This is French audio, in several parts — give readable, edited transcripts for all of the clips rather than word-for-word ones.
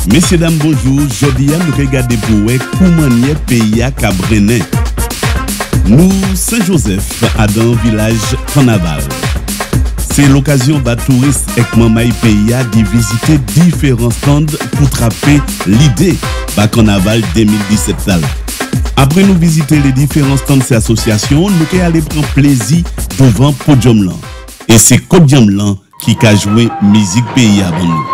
Messieurs, dames, bonjour. Aujourd'hui, nous regardons pour voir comment le pays a cabrené. Nous, Saint-Joseph, à dans village Carnaval. C'est l'occasion de touristes et Mamaï pays de visiter différents stands pour trapper l'idée de Carnaval 2017. Après nous visiter les différents stands de ces associations, nous allons aller prendre plaisir devant Podium Lan. Et c'est Podium Lan qui a joué musique pays avant nous.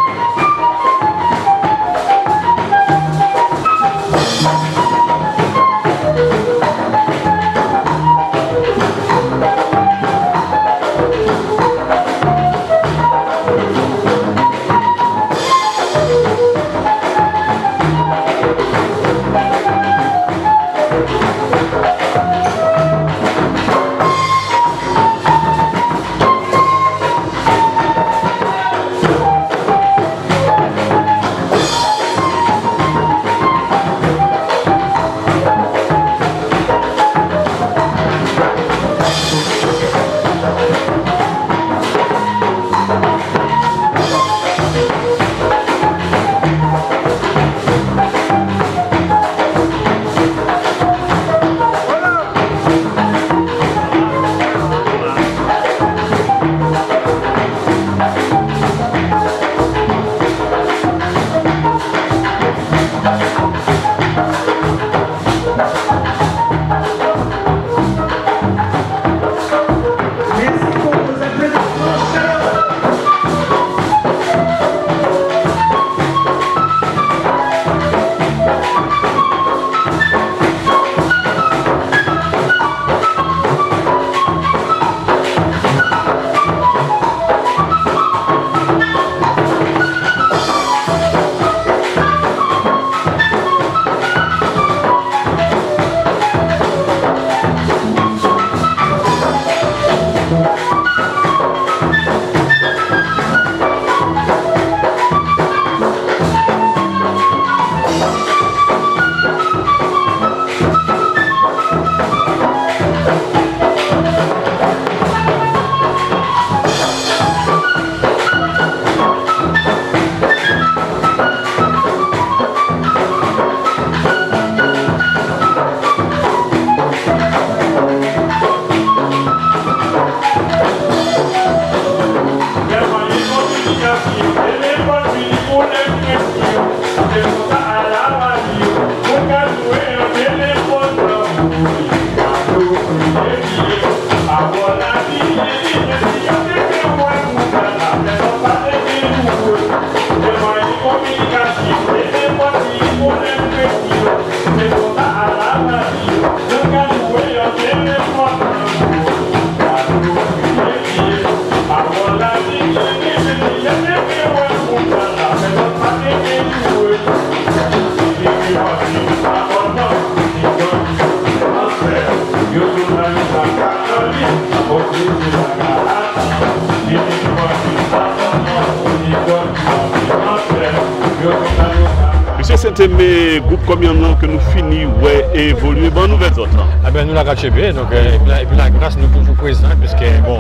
Monsieur Saint-Aimé, groupe combien de temps que nous finissons et évoluer dans nouvelles autres? Ah ben nous la gâchons bien, donc et puis la grâce nous toujours présente puisque bon,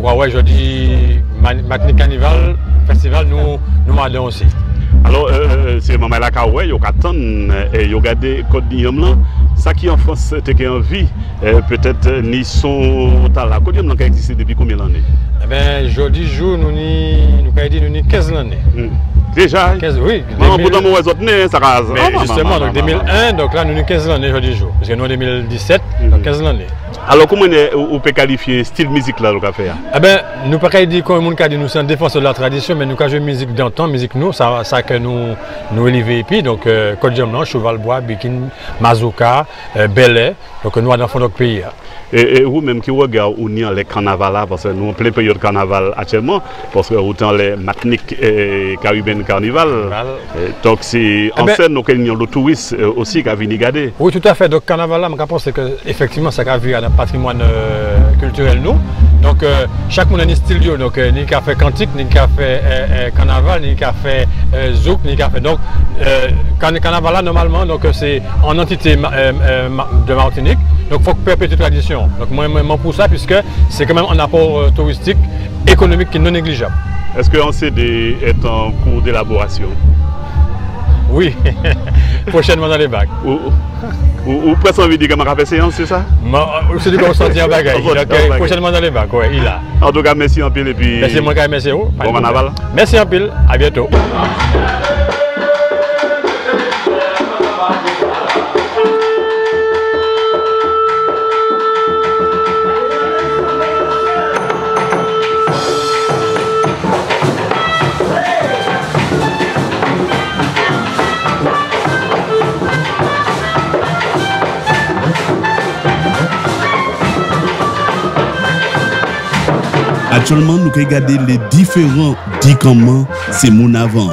aujourd'hui Matinique Carnival Festival nous m'adons aussi. Alors c'est maman la Kaoué, yo attend et yo garder code Diam là, ça qui en France était envie peut-être ni son talent. Code Diam là qui existe depuis combien d'années? Eh ben aujourd'hui jour nous avons 15 années. Déjà 15, oui. Ça rase. Justement, donc 2001, donc là nous avons 15 années aujourd'hui jour. Parce que nous en 2017, donc 15 années. Alors comment on peut qualifier style musique là qu'on fait? Eh ben nous pas dire comme on dit nous sommes défenseurs de la tradition, mais nous avons joué musique d'antan, musique nous, ça que nous élevés et puis donc Côte d'Ivoire, Cheval Bois, Bikin, Mazouka, Belay, donc nous dans fond notre pays. Et vous-même qui regardez où nous les carnavals là, parce que nous en pleine période carnaval actuellement, parce que autant les Matinique et Caribbean Carnival, donc c'est en scène nous avons le touristes aussi qui a venu regarder. Oui, tout à fait. Donc carnaval là, je pense que effectivement ça a vu à notre patrimoine culturel nous. Donc chaque monde a un style, donc ni qui a fait cantique, ni qui a fait carnaval, ni qui a fait zouk, ni qui a fait donc carnaval là normalement donc c'est en entité de Martinique. Donc il faut perpétuer la tradition. Donc moi pour ça puisque c'est quand même un apport touristique économique qui est non négligeable. Est-ce que l'ANCD est en cours d'élaboration? Oui, prochainement dans les bacs. Ou presque envie de dire qu'on a fait séance, c'est ça? C'est du qu'on sortit en bagaille. Prochainement dans les bacs, oui, il a. En tout cas, merci en pile et puis... Merci, mon gars, merci. Bon carnaval. Merci en pile, à bientôt. Actuellement, nous pouvons regarder les différents dicaments, c'est mon avant.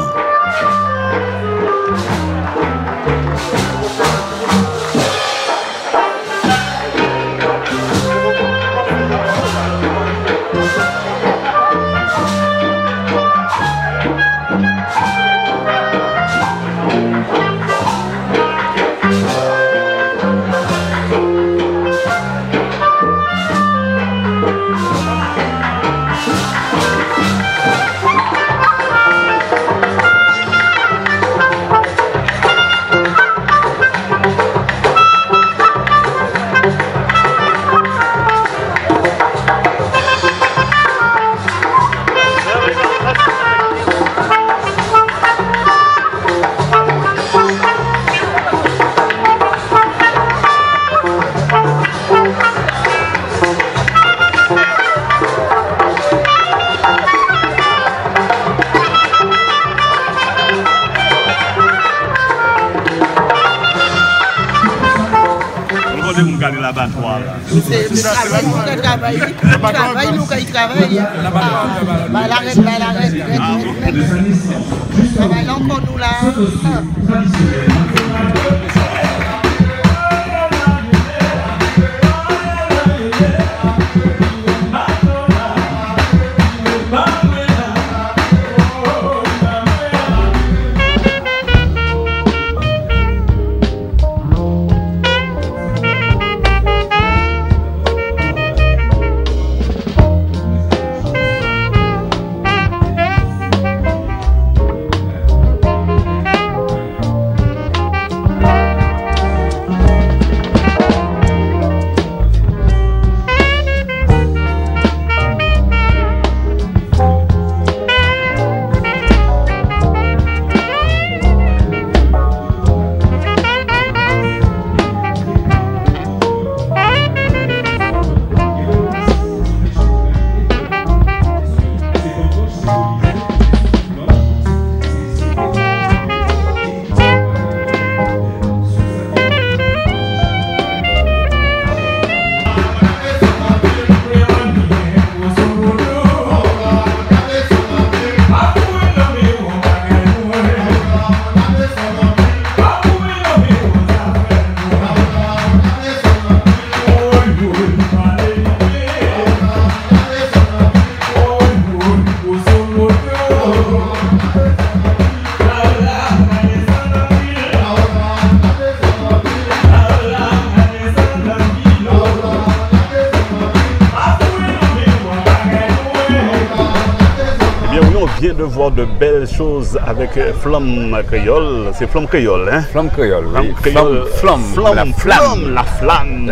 vient de voir de belles choses avec Flamme Créole. C'est Flamme Créole, hein? Flamme Créole, oui.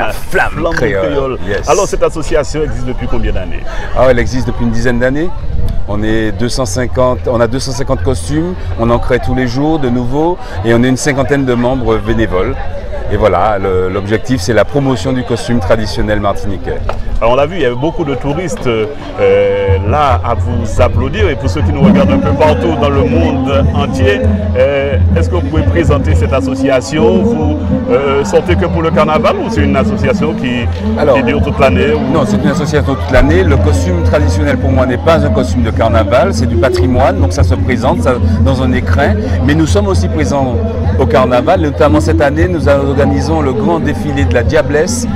La flamme créole. Yes. Alors cette association existe depuis combien d'années? Elle existe depuis une dizaine d'années. On a 250 costumes, on en crée tous les jours de nouveaux et on est une cinquantaine de membres bénévoles. Et voilà, l'objectif c'est la promotion du costume traditionnel martiniquais. Alors on l'a vu, il y avait beaucoup de touristes là à vous applaudir, et pour ceux qui nous regardent un peu partout dans le monde entier, est-ce que vous pouvez présenter cette association? Vous sortez que pour le carnaval ou c'est une association qui dure toute l'année? Non, c'est une association toute l'année. Le costume traditionnel pour moi n'est pas un costume de carnaval, c'est du patrimoine, donc ça se présente dans un écrin. Mais nous sommes aussi présents au carnaval, notamment cette année nous organisons le grand défilé de la Diablesse,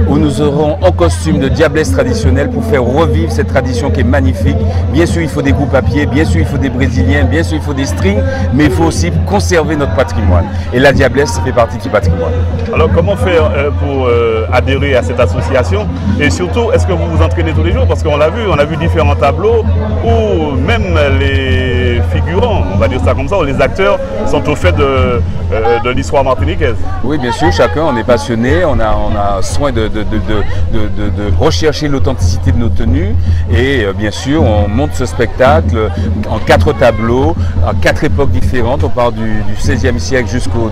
où nous aurons en costume de Diablesse traditionnelle pour faire revivre cette tradition qui est magnifique. Bien sûr il faut des groupes à pied, bien sûr il faut des Brésiliens, bien sûr il faut des strings, mais il faut aussi conserver notre patrimoine. Et la Diablesse fait partie de ce patrimoine. Alors comment faire pour adhérer à cette association? Et surtout, est-ce que vous vous entraînez tous les jours? Parce qu'on l'a vu, on a vu différents tableaux où même les figurants, on va dire ça comme ça, où les acteurs sont au fait de l'histoire martiniquaise. Oui, bien sûr, chacun, on est passionné, on a soin de rechercher l'authenticité de nos tenues et bien sûr, on monte ce spectacle en 4 tableaux, à 4 époques différentes. On part du XVIe siècle jusqu'au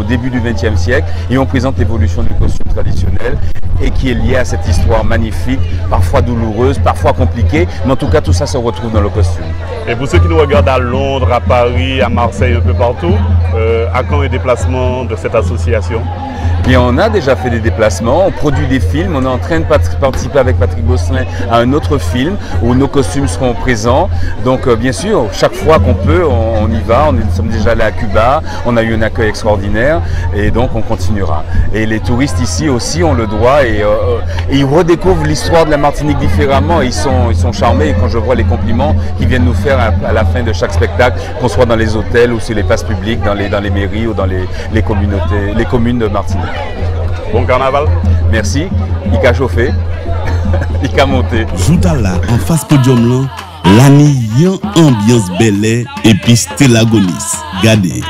début du XXe siècle et on présente l'évolution du costume traditionnel et qui est lié à cette histoire magnifique, parfois douloureuse, parfois compliquée, mais en tout cas tout ça se retrouve dans le costume. Et pour ceux qui nous regardent à Londres, à Paris, à Marseille, un peu partout, à quand les déplacements de cette association? Et on a déjà fait des déplacements, on produit des films, on est en train de participer avec Patrick Gosselin à un autre film où nos costumes seront présents. Donc bien sûr, chaque fois qu'on peut, on y va. Nous sommes déjà allés à Cuba, on a eu un accueil extraordinaire et donc on continuera. Et les touristes ici aussi ont le droit et ils redécouvrent l'histoire de la Martinique différemment. Ils sont charmés et quand je vois les compliments qu'ils viennent nous faire à la fin de chaque spectacle, qu'on soit dans les hôtels ou sur les places publiques, dans les mairies ou dans les communautés, les communes de Martinique. Bon carnaval. Merci. Il a chauffé. Il a monté. Joutala en face podium là, l'année yon ambiance belle et puis Stélagonis. Gardez.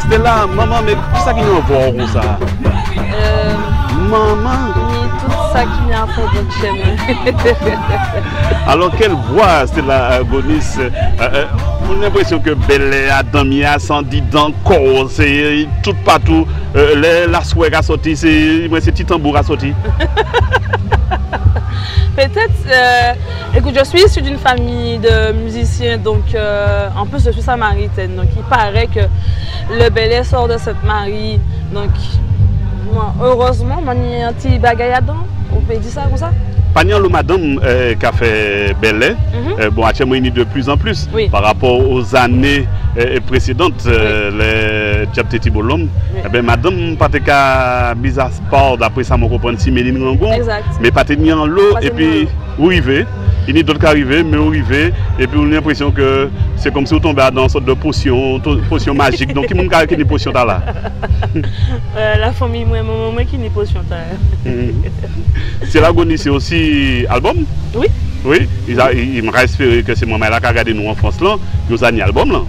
Stella, maman, mais qui ça qui nous voit comme ça? Maman. Tout ça qui m'a fait de chez. Alors, quelle voix, Stella Gonis? On a l'impression que Belle Adamia, Sandy Danko, c'est tout partout. La soirée a sorti, c'est petit tambour a sorti. Peut-être, écoute, je suis issue d'une famille de musiciens, donc en plus je suis samaritaine, donc il paraît que le Belay sort de cette Marie, donc moi, heureusement, il y a un petit bagaille dedans, on peut dire ça comme ça. Pagnan le madame qui a fait Belay, bon, actuellement il est de plus en plus par rapport aux années précédentes, les Diapteti Bolom. Madame pas de bizarre sport d'après ça, je comprends si Méline Rangon, mais pas de en l'eau et puis où arriver. Il y a d'autres qui arrivent, mais arrivent, et puis on a l'impression que c'est comme si on tombait dans une sorte de potion magique. Donc, qui a une potion là? La famille, moi, qui a une potion là. C'est l'agonie, c'est aussi album? Oui. Oui, il me reste que c'est moi-même qui a regardé nous en France, là, nous avons un album là.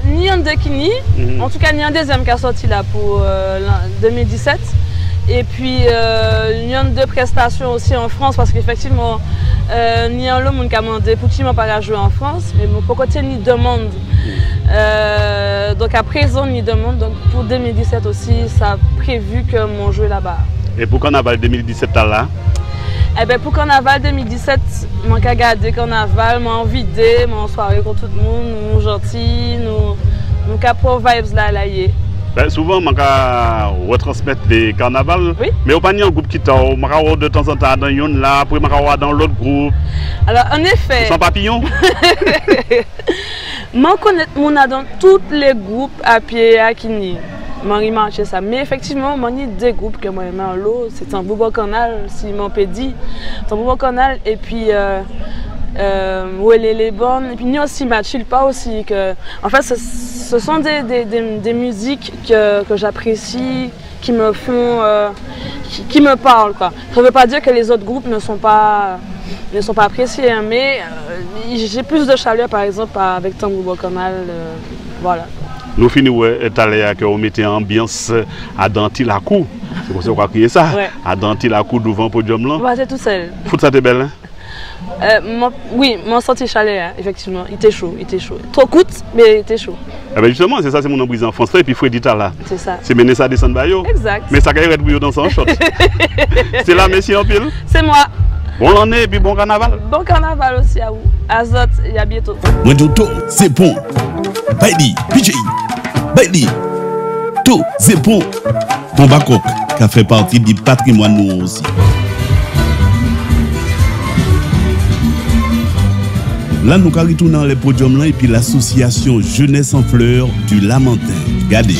Ni un dékini, en tout cas, ni un deuxième qui a sorti là pour 2017. Et puis, il y a deux prestations aussi en France parce qu'effectivement, il y a un homme qui a demandé pour qui je pas jouer en France, mais pour côté, il demande. Donc, à présent, il demande. Donc, pour 2017 aussi, ça a prévu que mon jeu là-bas. Et pour Carnaval 2017 là? Eh bien, pour Carnaval 2017, je vais regarder Carnaval, je vais en vider, je vais en soirée avec tout le monde, nous gentil, nous capons vibes là, là. Ben, souvent, je retransmettre des carnavals, mais au pas un groupe qui t'a, de temps en temps dans une là, après je dans l'autre groupe. Alors, en effet. Sans papillon? Je connais dans tous les groupes à pied à Kini. Je marché ça. Mais effectivement, il y a deux groupes que moi j'aime en l'eau. C'est un Bouba Canal, si je m'en peux dire. C'est un Bouba Canal et puis. les bonnes et puis nous aussi Matchil pas aussi que en fait ce sont des musiques que j'apprécie, qui me font qui me parlent quoi. Ça veut pas dire que les autres groupes ne sont pas appréciés hein, mais j'ai plus de chaleur par exemple avec Tambouba Canal voilà. Nous finissons que on mettait ambiance à Dantilacou. C'est pour ça qu'on a crié ça. À Dantilacou devant le podium là. Ouais, c'est tout seul. Foot ça t'es belle hein? Oui, mon senti chalet, hein, effectivement. Il était chaud, il était chaud. Trop coûte, mais il était chaud. Ah ben justement, c'est ça, c'est mon emprise en France et puis Freddy là. C'est ça. C'est mener ça descendre bayo. Exact. Mais ça va être bouillon dans son shot. C'est là, messieurs en pile. C'est moi. Bon l'année et puis bon carnaval. Bon carnaval aussi à vous. Azot, il y a bientôt. Moi tout, c'est bon. Baili, PJ. Baili. Tout, c'est bon. Ton Bacok, qui fait partie du patrimoine nous aussi. Là, nous allons retourner dans les podiums là et puis l'association Jeunesse en Fleurs du Lamentin. Regardez.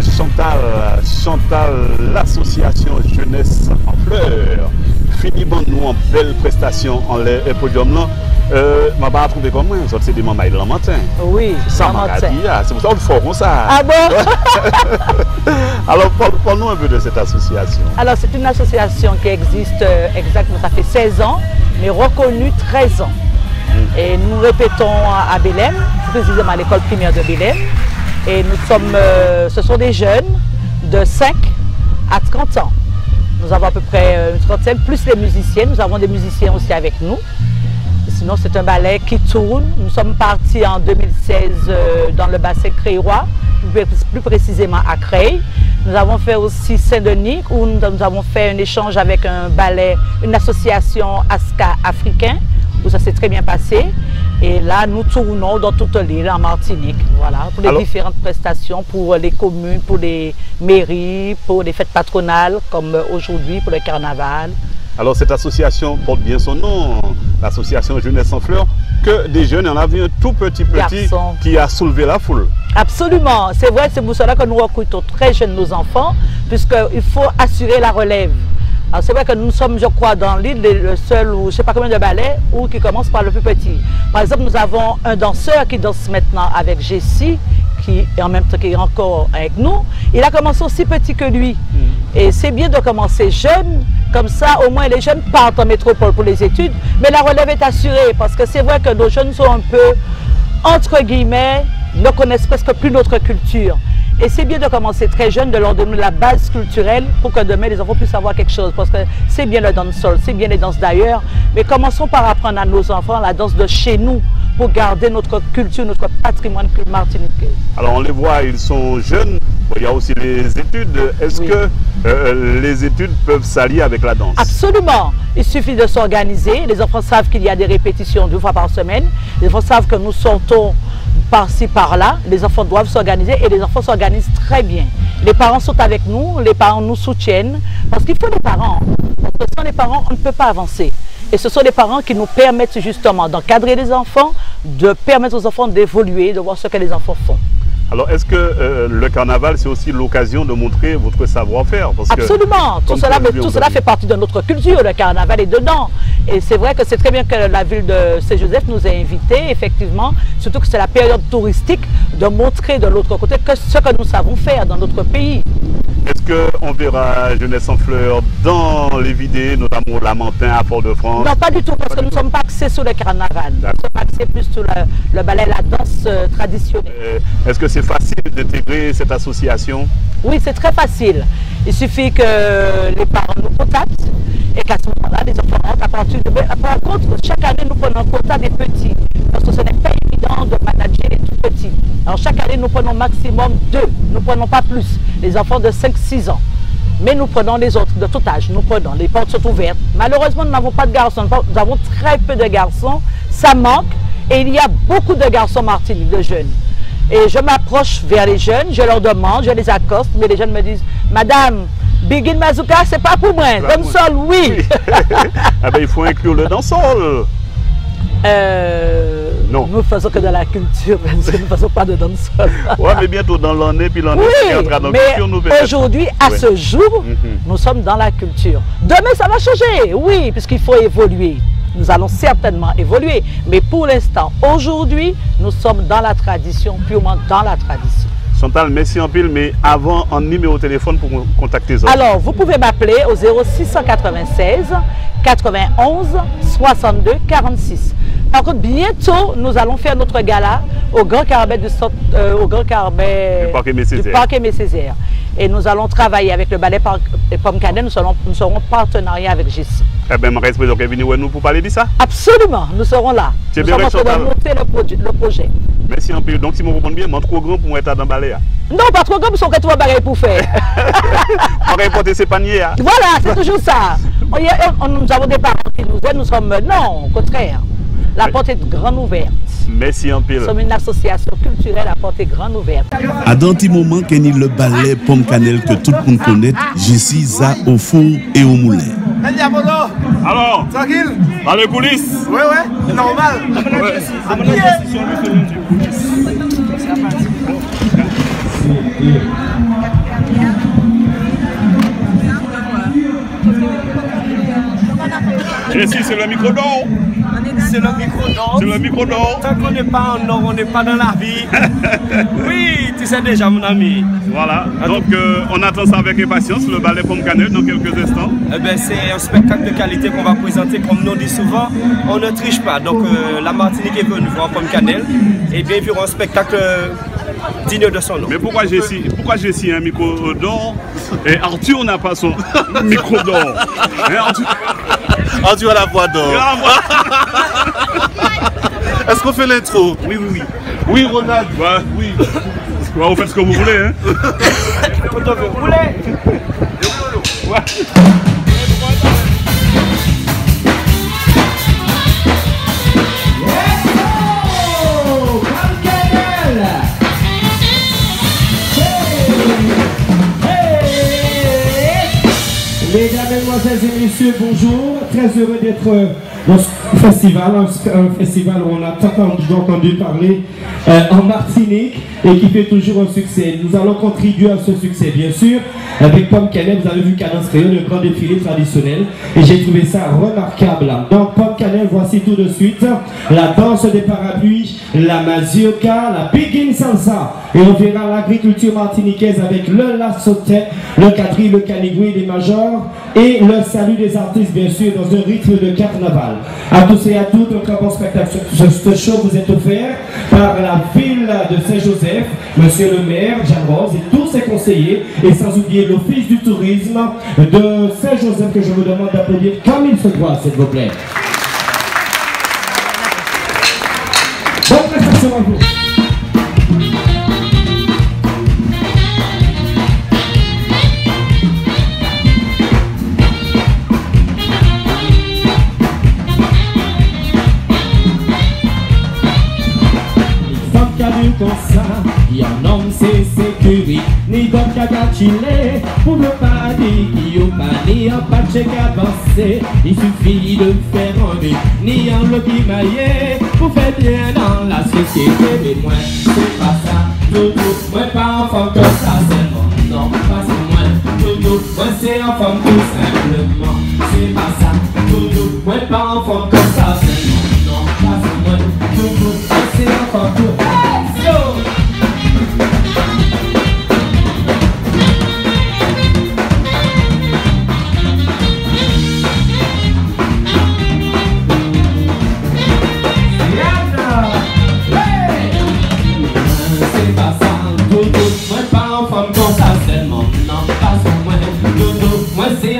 Chantal, l'association Jeunesse en Fleurs. Fini bon nous en belle prestation en les podium là. Je vais trouver comment c'est des mamans le matin. Oui, ça m'a dit, c'est pour ça qu'on fait comme ça. Ah bon? Alors, parle-nous un peu de cette association. Alors, c'est une association qui existe exactement, ça fait 16 ans, mais reconnue 13 ans. Et nous répétons à Belém, précisément à l'école primaire de Belém. Et nous sommes, ce sont des jeunes de 5 à 30 ans. Nous avons à peu près une trentaine, plus les musiciens. Nous avons des musiciens aussi avec nous. Sinon, c'est un ballet qui tourne. Nous sommes partis en 2016 dans le bassin créois, plus précisément à Creil. Nous avons fait aussi Saint-Denis, où nous avons fait un échange avec un ballet, une association ASCA africain, où ça s'est très bien passé. Et là, nous tournons dans toute l'île, en Martinique, voilà, pour les différentes prestations, pour les communes, pour les mairies, pour les fêtes patronales, comme aujourd'hui, pour le carnaval. Alors, cette association porte bien son nom, l'association Jeunesse en Fleurs, que des jeunes, on a vu un tout petit Garçon qui a soulevé la foule. Absolument, c'est vrai, c'est pour cela que nous recrutons très jeunes nos enfants, puisqu'il faut assurer la relève. Alors c'est vrai que nous sommes, je crois, dans l'île, le seul, ou je ne sais pas combien de ballets, ou qui commence par le plus petit. Par exemple, nous avons un danseur qui danse maintenant avec Jessie, qui est en même temps qui est encore avec nous. Il a commencé aussi petit que lui. Et c'est bien de commencer jeune, comme ça au moins les jeunes partent en métropole pour les études, mais la relève est assurée, parce que c'est vrai que nos jeunes sont un peu, entre guillemets, ne connaissent presque plus notre culture. Et c'est bien de commencer très jeune, de leur donner la base culturelle pour que demain les enfants puissent avoir quelque chose. Parce que c'est bien le dancehall, c'est bien les danses d'ailleurs, mais commençons par apprendre à nos enfants la danse de chez nous pour garder notre culture, notre patrimoine martiniquais. Alors on les voit, ils sont jeunes, il y a aussi les études. Est-ce que les études peuvent s'allier avec la danse? Absolument. Il suffit de s'organiser. Les enfants savent qu'il y a des répétitions 2 fois par semaine. Les enfants savent que nous sortons par-ci, par-là. Les enfants doivent s'organiser et les enfants s'organisent très bien. Les parents sont avec nous, les parents nous soutiennent. Parce qu'il faut des parents. Parce que sans les parents, on ne peut pas avancer. Et ce sont les parents qui nous permettent justement d'encadrer les enfants, de permettre aux enfants d'évoluer, de voir ce que les enfants font. Alors, est-ce que le carnaval, c'est aussi l'occasion de montrer votre savoir-faire? Absolument. Tout cela fait partie de notre culture. Le carnaval est dedans. Et c'est vrai que c'est très bien que la ville de Saint-Joseph nous ait invités, effectivement, surtout que c'est la période touristique, de montrer de l'autre côté ce que nous savons faire dans notre pays. Est-ce qu'on verra Jeunesse en Fleurs dans les vidéos, notamment au Lamentin à Fort-de-France? Non, pas du tout, parce que nous ne sommes pas axés sur le carnaval. Nous sommes axés plus sur le ballet, la danse traditionnelle. Est-ce que c'est facile d'intégrer cette association? Oui, c'est très facile. Il suffit que les parents nous contactent et qu'à ce moment-là, les enfants rentrent à partir de... Par contre, chaque année, nous prenons un quota des petits, parce que ce n'est pas évident de manager les tout petits. Alors chaque année, nous prenons maximum 2, nous ne prenons pas plus, les enfants de 5-6 ans. Mais nous prenons les autres de tout âge, nous prenons, les portes sont ouvertes. Malheureusement, nous n'avons pas de garçons, nous avons très peu de garçons, ça manque, et il y a beaucoup de garçons martiniques, de jeunes. Et je m'approche vers les jeunes, je leur demande, je les accoste, mais les jeunes me disent, Madame, Biguine Mazouka, c'est pas pour moi. Dancehall, oui. Ah ben, il faut inclure le dancehall. Non. Nous ne faisons que de la culture, nous ne faisons pas de dancehall. Oui, mais bientôt dans l'année, puis l'année qui entrera dans la culture, nous mais aujourd'hui, à ce jour, nous sommes dans la culture. Demain, ça va changer, oui, puisqu'il faut évoluer. Nous allons certainement évoluer, mais pour l'instant, aujourd'hui, nous sommes dans la tradition, purement dans la tradition. Chantal, merci en pile, mais avant, un numéro de téléphone pour contacter les autres. Alors, vous pouvez m'appeler au 0696 91 62 46. Par contre, bientôt, nous allons faire notre gala au Grand Carbet du Parc Aimé Césaire. Et nous allons travailler avec le ballet Pomme Cannelle, nous serons en partenariat avec Jessie. Eh bien, je vais venir nous pour parler de ça. Absolument, nous serons là. Nous sommes en train de monter le projet. Merci un peu. Donc, si je comprends bien, je suis trop grand pour être dans le ballet. Non, pas trop grand, parce qu'on a trop de bagages pour faire. On va porter ses paniers. Voilà, c'est toujours ça. Nous avons des parents qui nous aident, nous sommes... Non, au contraire. La porte est grande ouverte. Merci un peu. Nous sommes une association culturelle à portée grande ouverte. À dans petit moment, qu'il y a le ballet Pomme Cannelle que tout le monde connaît, Jessie ça au four et au moulin. Alors, tranquille. Dans les coulisses. Oui, c'est normal. Ouais. Jessie, c'est le micro d'or. C'est le micro d'or. C'est le micro d'or. Tant qu'on n'est pas en or, on n'est pas dans la vie. Oui, tu sais déjà, mon ami. Voilà, donc on attend ça avec impatience, le ballet Pomme Cannelle dans quelques instants. Eh ben, c'est un spectacle de qualité qu'on va présenter, comme nous dit souvent, on ne triche pas. Donc la Martinique est venue voir Pomme Cannelle et bien vu un spectacle digne de son nom. Mais pourquoi Jessie a un micro d'or et Arthur n'a pas son micro d'or? Arthur a la voix d'or. Est-ce qu'on fait l'intro? Oui, oui, oui. Oui, Ronald. Ouais, oui. Ouais, vous faites ce que vous voulez, hein. Vous voulez? Ouais. Mesdames, Mesdemoiselles et Messieurs, bonjour. Très heureux d'être dans ce festival, un festival où on a tant entendu parler en Martinique et qui fait toujours un succès. Nous allons contribuer à ce succès, bien sûr. Avec Pomme Cannelle, vous avez vu Cadence Créole, le grand défilé traditionnel. Et j'ai trouvé ça remarquable. Donc, Pomme Cannelle, voici tout de suite la danse des parapluies, la mazioca, la Begin Salsa. Et on verra l'agriculture martiniquaise avec le lassotet, le quadrille, le canigoué, les majors et le salut des artistes, bien sûr, dans un rythme de carnaval. À tous et à toutes, un très bon spectacle. Ce show vous est offert par la ville de Saint-Joseph, monsieur le maire, Jean Rose et tous ses conseillers, et sans oublier l'office du tourisme de Saint-Joseph que je vous demande d'applaudir comme il se doit, s'il vous plaît. Bonne prestation à vous. Comme ça, y a un homme c'est sécurité, ni d'autres qu'à chiller, pour ne pas dire qu'il n'y a pas ni un patch avancé, il suffit de faire un but, ni un lobby maillé, pour faire bien dans la société, mais moi, c'est pas ça, tout, moi pas enfant comme ça, c'est non, pas c'est moi, tout, moi c'est enfant tout simplement, c'est pas ça, tout, moi pas enfant comme ça, c'est non, pas c'est moi, tout, moi c'est enfant tout.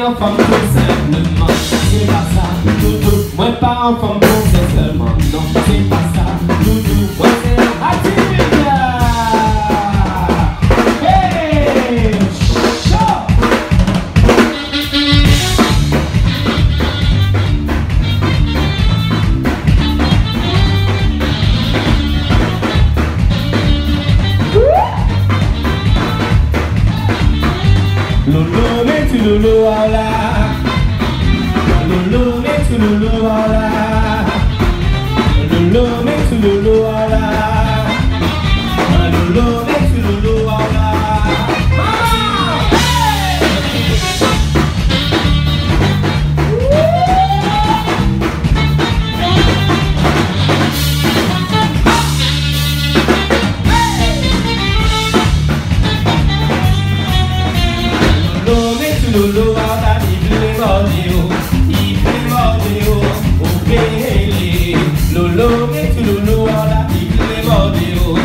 En femme tout simplement, c'est pas ça, doudou, moi pas en femme tout seulement, non, c'est pas ça, doudou, moi c'est Atiria. Hey, chaud. Lolo, mais tu lolo, voilà. Lolo, mais tu lolo, voilà. Lolo, mais tu lolo, voilà. Lolo, mais tu lolo, voilà. Lolo, mais tu lolo, voilà. Lolo, mais tu lolo, voilà, il fait mordéo,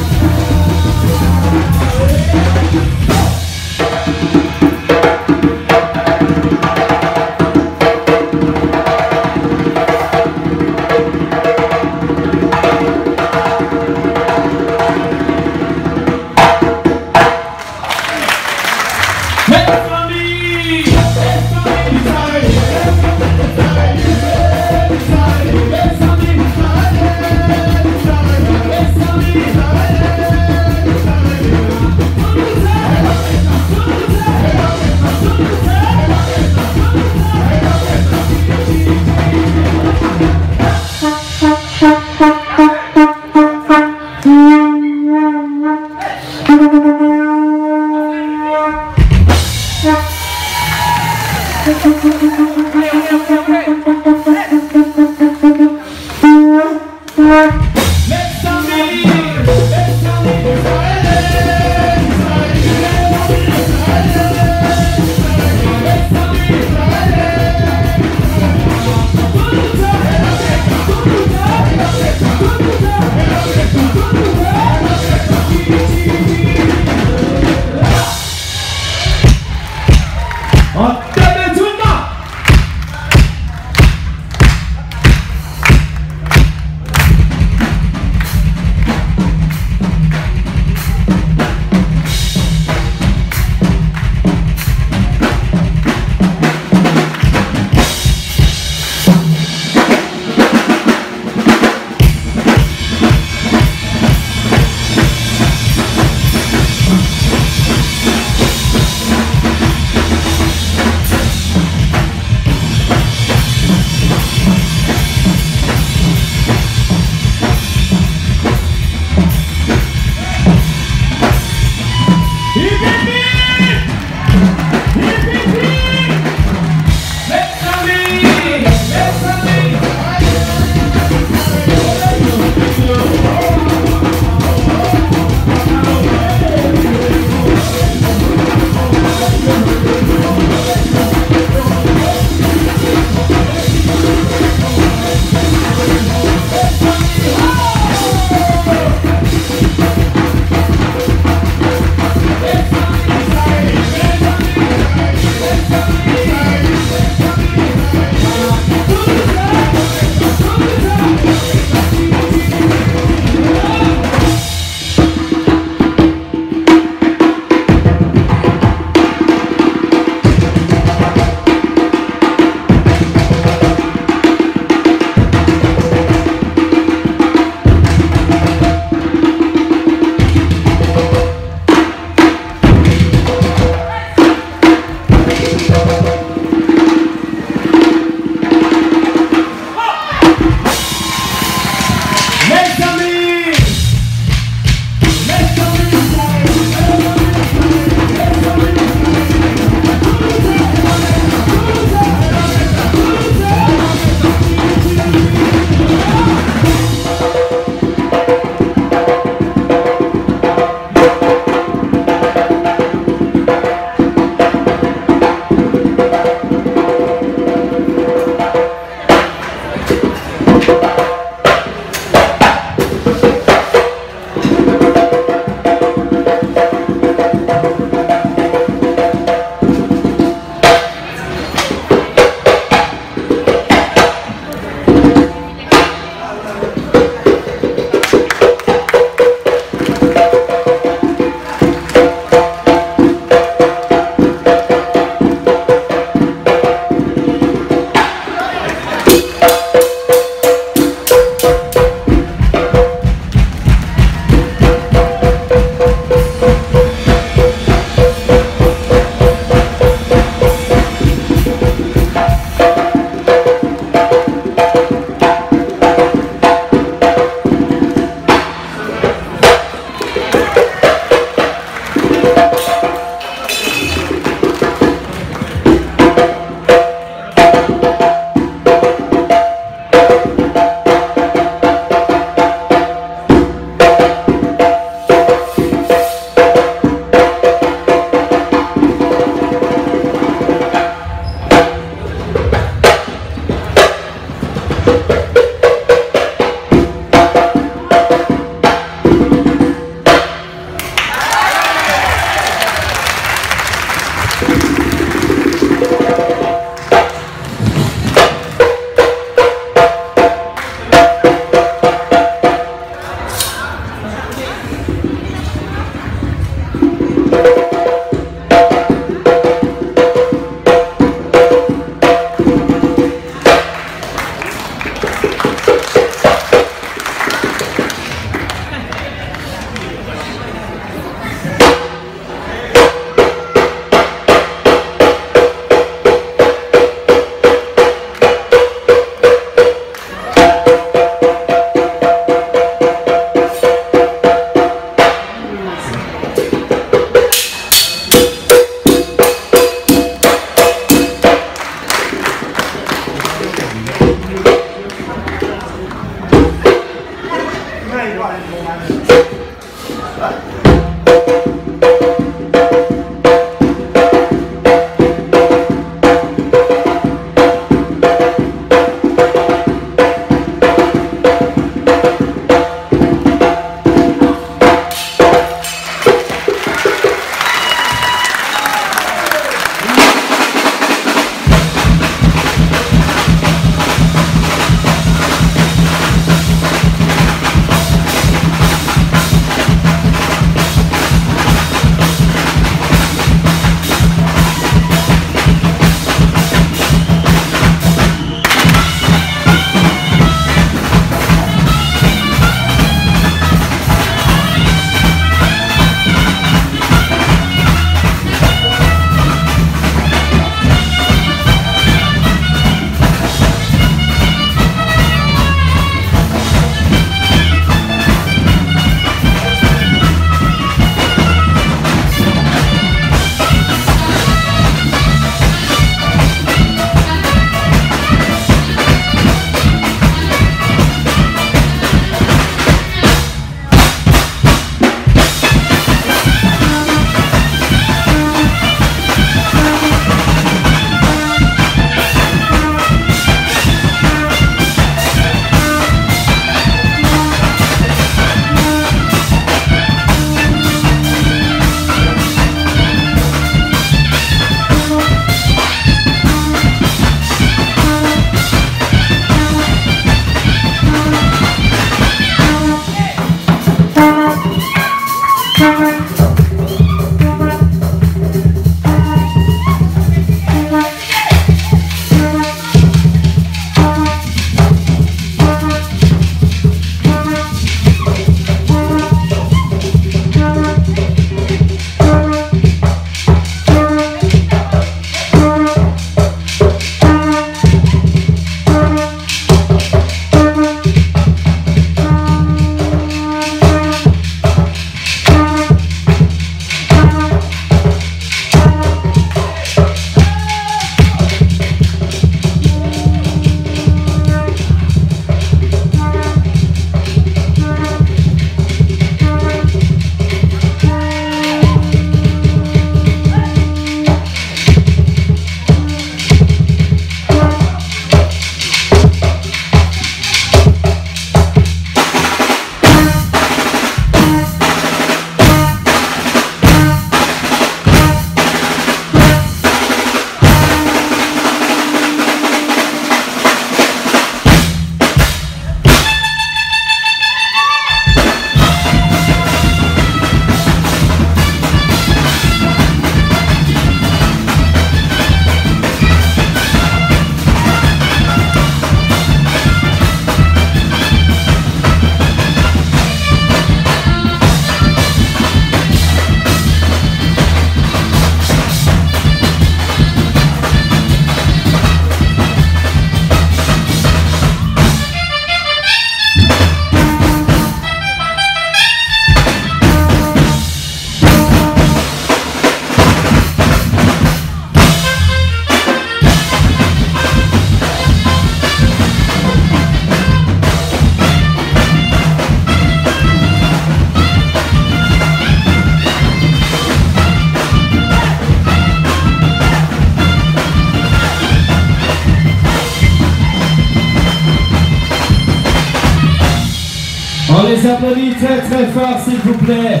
les applaudit très très fort s'il vous plaît.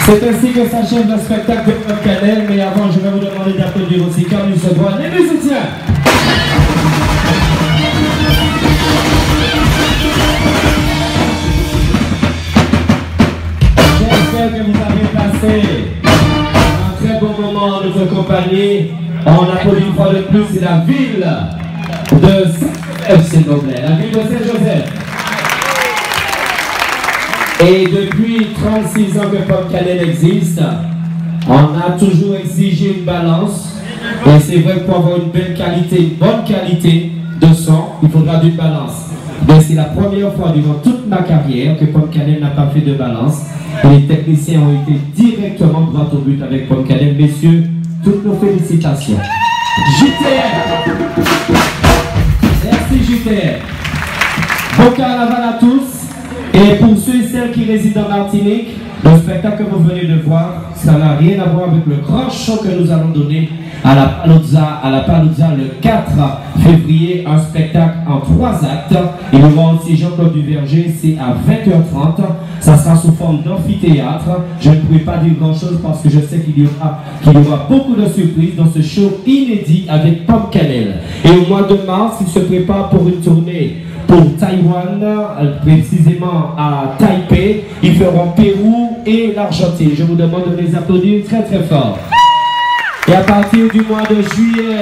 C'est ainsi que s'achève le spectacle de Pop Canel, mais avant je vais vous demander d'applaudir aussi comme il se doit les musiciens. J'espère que vous avez passé un très bon moment en notre compagnie. On applaudit une fois de plus, c'est la ville de Saint-Joseph, s'il vous plaît, la ville de Saint-Joseph. Et depuis 36 ans que Pop Canel existe, on a toujours exigé une balance. Et c'est vrai que pour avoir une belle qualité, une bonne qualité de son, il faudra d'une balance. Mais c'est la première fois durant toute ma carrière que Pop Canel n'a pas fait de balance. Et les techniciens ont été directement droit au but avec Pop Canel. Messieurs, toutes nos félicitations. JTR. Merci JTR. Bon carnaval à tous. Et pour ceux et celles qui résident en Martinique, le spectacle que vous venez de voir, ça n'a rien à voir avec le grand show que nous allons donner à la Paluzza le 4 février, un spectacle en 3 actes. Il y aura aussi Jean-Claude Duverger, c'est à 20h30. Ça sera sous forme d'amphithéâtre. Je ne pourrai pas dire grand-chose parce que je sais qu'il y aura beaucoup de surprises dans ce show inédit avec Pop Canel. Et au mois de mars, il se prépare pour une tournée pour Taïwan, précisément à Taipei. Ils feront Pérou et l'Argentine. Je vous demande de les applaudir très très fort. Et à partir du mois de juillet,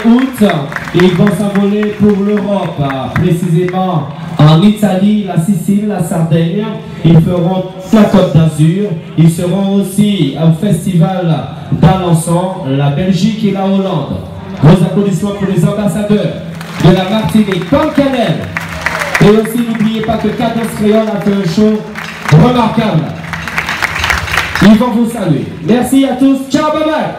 août, ils vont s'envoler pour l'Europe, précisément en Italie, la Sicile, la Sardaigne. Ils feront la Côte d'Azur. Ils seront aussi au festival d'Alençon, la Belgique et la Hollande. Vos applaudissements pour les ambassadeurs de la Martinique, Pop Canel. Et aussi n'oubliez pas que Cadence Créole a fait un show remarquable. Ils vont vous saluer. Merci à tous. Ciao, bye bye.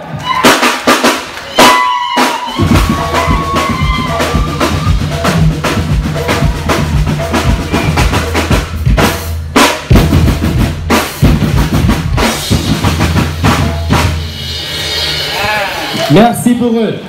Merci pour eux.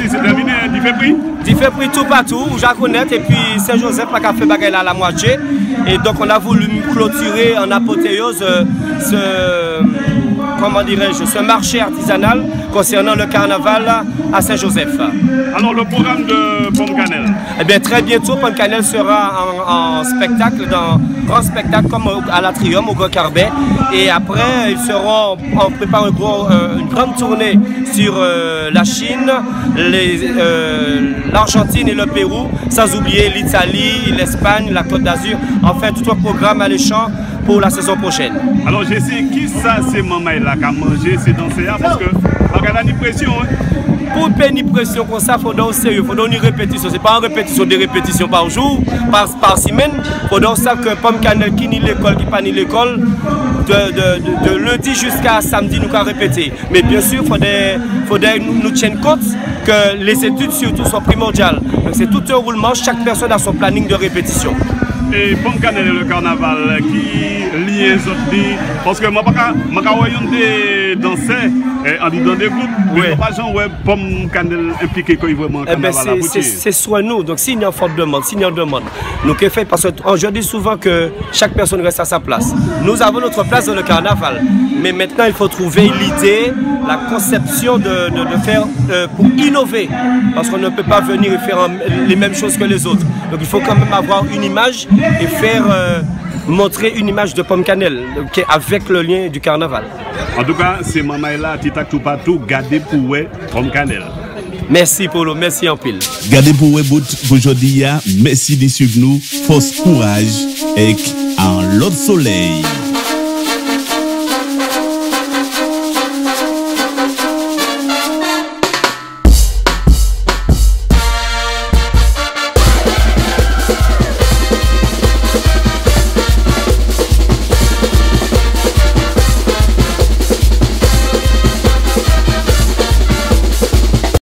aussi, c'est terminé, il fait prix? Il fait prix tout partout, Jaconnette et puis Saint-Joseph, pas qu'à faire bagaille là à la moitié. Et donc on a voulu clôturer en apothéose ce marché artisanal concernant le carnaval à Saint-Joseph. Alors le programme de Pomme Cannelle? Eh bien très bientôt, Pomme Cannelle sera en spectacle, dans grand spectacle comme à l'Atrium, au Grand Carbet. Et après, on prépare une grande tournée sur la Chine, l'Argentine et le Pérou, sans oublier l'Italie, l'Espagne, la Côte d'Azur. Enfin, tout un programme alléchant pour la saison prochaine. Alors je sais qui ça c'est maman là qui a mangé, c'est dans ces parce que pas de pression. Hein? Pour payer une pression comme ça, il faut donner au sérieux, il faut donner une répétition. Ce n'est pas une répétition, des répétitions par jour, par semaine. Il faut donner ça que Pomme Cannelle qui ni l'école, qui pas ni l'école, de lundi jusqu'à samedi, nous allons répéter. Mais bien sûr, il faudrait nous tenir compte que les études surtout sont primordiales. Donc c'est tout un roulement, chaque personne a son planning de répétition. Et Pomme Cannelle et le carnaval qui lie les autres, parce que moi je ne danser dans des groupes, mais pas gens Pomme Cannelle impliqué quand il vraiment carnaval. C'est soit nous, donc s'il y a une forte demande, nous que fait, parce que je dis souvent que chaque personne reste à sa place. Nous avons notre place dans le carnaval, mais maintenant il faut trouver l'idée, la conception de faire pour innover, parce qu'on ne peut pas venir et faire les mêmes choses que les autres. Donc il faut quand même avoir une image et faire montrer une image de Pomme Cannelle avec le lien du carnaval. En tout cas, c'est maman là, Tita tout partout, gardez pour Pomme Cannelle. Merci Polo, merci en pile. Gardez pour aujourd'hui, merci de suivre nous, force courage et en l'autre soleil.